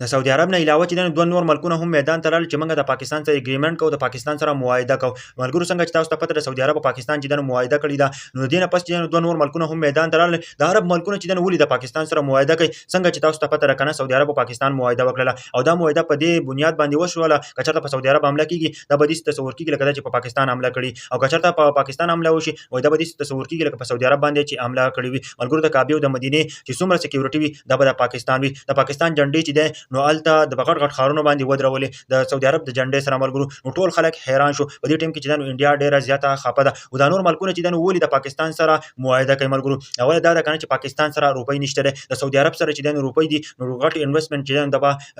د سعودي عرب نه علاوه چې دوه نور ملکونه هم میدان ته رال چې موږ د پاکستان سره اګریمنت کوو د پاکستان سره معاهده کوو ملګرو څنګه چې تاسو ته پته د سعودي عرب او پاکستان چې د معاهده کړی دا نو دینه پس چې دوه نور ملکونه هم میدان ته رال د عرب ملکونه چې د ولې د پاکستان سره معاهده کوي څنګه چې تاسو ته پته راکنه سعودي عرب او پاکستان معاهده وکړه او دا معاهده په دې بنیاد باندې وشوله کچته په سعودي عرب حمله کیږي دا به دې تصور کیږي لکه چې په پاکستان حمله کړي او کچته په پاکستان حمله وشي وای دا به دې تصور کیږي لکه په سعودي عرب باندې چې حمله کړي وي ملګرو د کعبه او د مدینه چې څومره سکیورټي وي دا به د پاکستان وي د پاکستان جنډې چې ده نو الته د بغړ غټ خارونو باندې ودرولې د سعودي عرب د جنډې سره ملګرو نو ټول خلک حیران شو په دې ټیم کې چې د انډیا ډیره زیاته خپه ده او د نور ملکونه چې د ولې د پاکستان سره معاهده کوي ملګرو اول دا کنه چې پاکستان سره روپۍ نشته د سعودي عرب سره چې د روپۍ دي نو غټ انویسټمنټ چې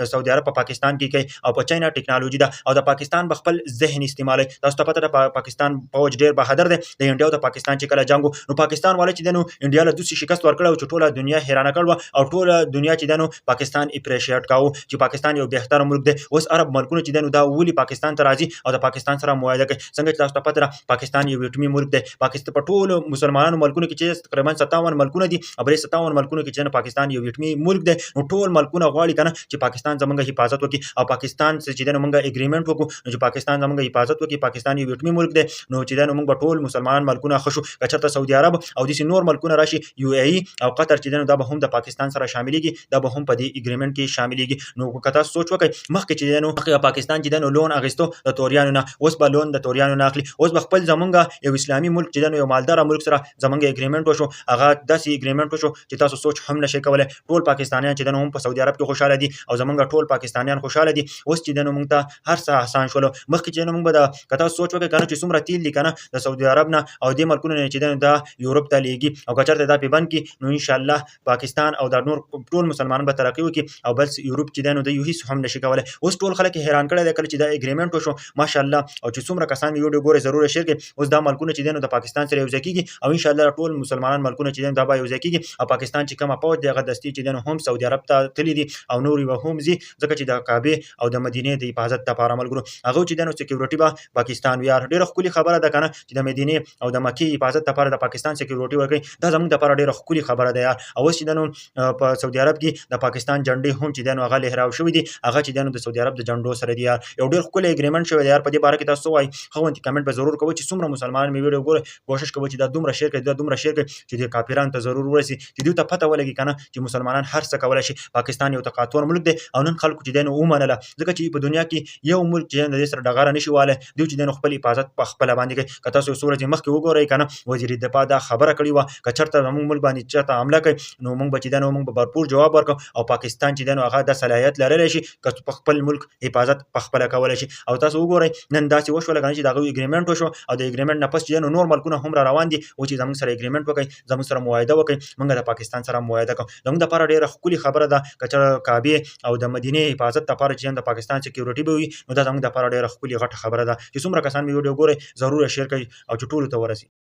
د سعودي عرب په پاکستان کې کوي او په چاینا ټیکنالوژي ده او د پاکستان بخپل ذهن استعمالي تاسو ته پته ده پاکستان فوج ډیر بهادر دی د انډیا او د پاکستان چې کله جنگ نو پاکستان والے چې د انډیا له دوسي شکست ورکړ او ټوله دنیا حیرانه کړ او ټوله دنیا چې د پاکستان اپریشیټ کاوه چې پاکستان یو بهتر ملک دی اوس عرب ملکونه چې دا ولي پاکستان ته راځي او د پاکستان سره معاهده کوي څنګه چې تاسو ته پته ده پاکستان یو ویټمی ملک دی پاکستان په ټولو مسلمانانو ملکونو کې چې تقریبا 57 ملکونه دي او بل 57 ملکونو کې چې پاکستان یو ویټمی ملک دی نو ټول ملکونه غواړي کنه چې پاکستان زمونږ حفاظت وکړي او پاکستان چې د موږ اګریمنت وکړو چې پاکستان زمونږ حفاظت وکړي پاکستان یو ویټمی ملک دی نو چې د موږ ټول مسلمان ملکونه خوشو کچته سعودي عرب او د نور ملکونه راشي یو ای او قطر چې دا به هم د پاکستان سره شاملېږي دا به هم په دې اګریمنت کې شاملېږي نو کته سوچ وکړئ مخکې چې نو پاکستان چې د لون اغستو د توریانو نه اوس به لون د توریانو نه اخلي اوس به خپل زمونږ یو اسلامي ملک چې یو مالدار ملک سره زمونږ اګریمنت وشو هغه داسې اګریمنت وشو چې تاسو سوچ هم نشئ کولای ټول پاکستانیان چې هم په سعودي عرب کې خوشاله دي او زمونږ ټول پاکستانیان خوشاله دي اوس چې د موږ ته هر څه آسان شول مخکې چې موږ به د کته سوچ وکړو کنه چې څومره تیل لیکنه د سعودي عرب نه او د ملکونو نه چې د یورپ ته لیږي او کچرته دا پیبند کې نو ان شاء الله پاکستان او د نور ټول مسلمانان به ترقی وکړي او بل یورپ چې د یو هیڅ هم نشي کولای اوس ټول خلک حیران کړي د کله چې د اګریمنت وشو ماشاءالله او چې څومره کسان ویډیو ګوره ضرور شیر کړي اوس دا ملکونه چې د پاکستان سره یو ځای کیږي او ان شاء الله ټول مسلمانان ملکونه چې دا به یو ځای کیږي او پاکستان چې کومه پوج دغه دستي چې هم سعودي عرب ته تللی دي او نور به هم زی ځکه چې د کعبه او د مدینه د حفاظت لپاره ملګرو هغه چې د سکیورټي به پاکستان ویار ډیره خولي خبره ده کنه چې د مدینه او د مکی حفاظت لپاره د پاکستان سکیورټي ورکړي دا زموږ لپاره ډیره خولي خبره ده یار او چې په سعودي عرب کې د پاکستان جنډې هم چې هغه لهراو شوې دي هغه چې د سعودي عرب د جنډو سره دي یار یو ډیر خولي اګریمنت شوی دی یار په دې باره کې تاسو وایي خو انت کمنټ به ضرور کوئ چې څومره مسلمانان می ویډیو ګوره کوشش کوي چې دا دومره شیر کړي دا دومره شیر کړي چې د کافرانو ته ضرور ورسي چې دوی ته پته ولګي کنه چې مسلمانان هر څه کولای شي پاکستان یو تقاطور ملک دی او نن خلکو چې دنه ومنله ځکه چې په دنیا کې یو ملک چې د سره ډغاره نشي واله دوی چې د خپل حفاظت په خپل باندې کوي کته سو صورت مخکې وګورئ کنه وزیر دفاع دا خبره کړې و کچرته موږ ملک باندې چاته حمله کوي نو موږ بچی دنه موږ به بھرپور جواب ورکړو او پاکستان چې دنه هغه د صلاحیت لري شي چې په خپل ملک حفاظت په خپل کولای شي او تاسو وګورئ نن داسې وشو لګنه چې دا اګریمنت وشو او د اګریمنت نه پس چې نور ملکونه هم را روان دي او چې زموږ سره اګریمنت وکړي زموږ سره معاهده وکړي موږ د پاکستان سره معاهده کوو زموږ لپاره ډیره خولي خبره ده کچره کعبه او د مدینه حفاظت لپاره چې د پاکستان سکیورټي به وي نو دا زموږ لپاره ډیره خولي غټه خبره ده چې څومره کسان ویډیو ګوري ضرور شیر کړئ او ټول ته ورسي